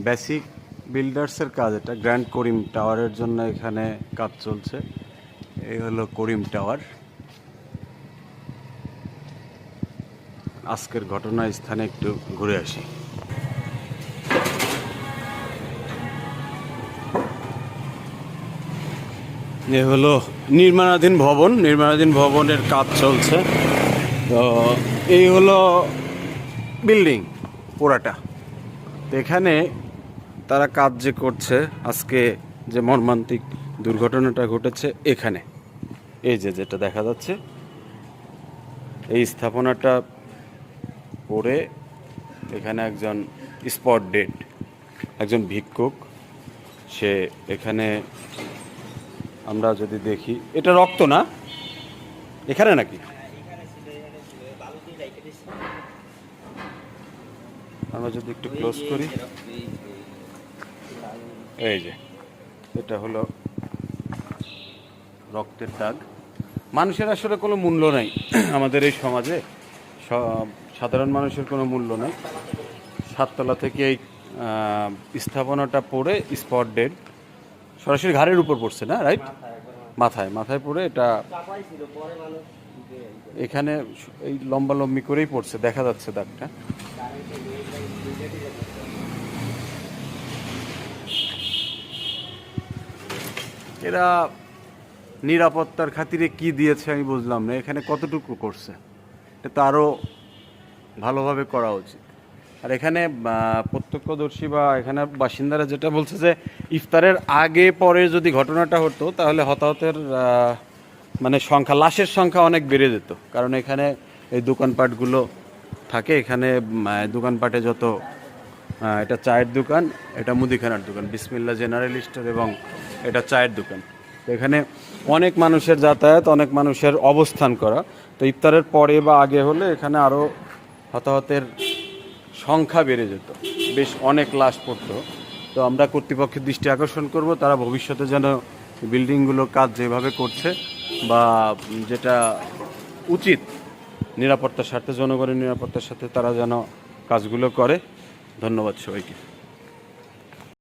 Basic বিল্ডার্সের কাজ, এটা grand করিম টাওয়ারের জন্য এখানে কাজ চলছে। এই হলো করিম টাওয়ার। আজকের ঘটনাস্থানে একটু ঘুরে আসি। এ হলো নির্মাণাধীন ভবন, নির্মাণাধীন ভবনের কাজ চলছে। তো এই হলো বিল্ডিং পুরাটা। তো এখানে তারা কাজ যে করছে, আজকে যে মর্মান্তিক দুর্ঘটনাটা ঘটেছে এখানে, এই যে যেটা দেখা যাচ্ছে, এই স্থাপনাটা পড়ে এখানে একজন স্পট ডেড, একজন ভিক্ষুক, সে এখানে, আমরা যদি দেখি এটা রক্ত না এখানে নাকি, আমরা যদি একটু ক্লোজ করি, এই যে এটা হলো রক্তের দাগ। মানুষের আসলে কোনো মূল্য নাই আমাদের এই সমাজে, সাধারণ মানুষের কোনো মূল্য নাই। 7 তলা থেকে এই স্থাপনাটা পড়ে স্পট ডেড, সরাসরি ঘাড়ের উপর পড়ছে না, রাইট? মাথায় পড়ে এটা এখানে এই লম্বালম্বি করেই পড়ছে, দেখা যাচ্ছে দাগটা। এরা নিরাপত্তার খাতিরে কি দিয়েছে আমি বুঝলাম না, এখানে কতটুকু করছে, এটা তো আরও ভালোভাবে করা উচিত। আর এখানে প্রত্যক্ষদর্শী বা এখানে বাসিন্দারা যেটা বলছে যে ইফতারের আগে পরে যদি ঘটনাটা হতো তাহলে হতাহতের মানে সংখ্যা, লাশের সংখ্যা অনেক বেড়ে যেত। কারণ এখানে এই দোকানপাটগুলো থাকে, এখানে দোকানপাটে যত, এটা চায়ের দোকান, এটা মুদিখানার দোকান, বিসমিল্লাহ জেনারেল স্টোর, এবং এটা চায়ের দোকান। তো এখানে অনেক মানুষের যাতায়াত, অনেক মানুষের অবস্থান করা। তো ইফতারের পরে বা আগে হলে এখানে আরও হতাহতের সংখ্যা বেড়ে যেত, বেশ অনেক লাশ পড়তো। তো আমরা কর্তৃপক্ষের দৃষ্টি আকর্ষণ করব, তারা ভবিষ্যতে যেন বিল্ডিংগুলো কাজ যেভাবে করছে বা যেটা উচিত নিরাপত্তার স্বার্থে, জনগণের নিরাপত্তার সাথে, তারা যেন কাজগুলো করে। ধন্যবাদ সবাইকে।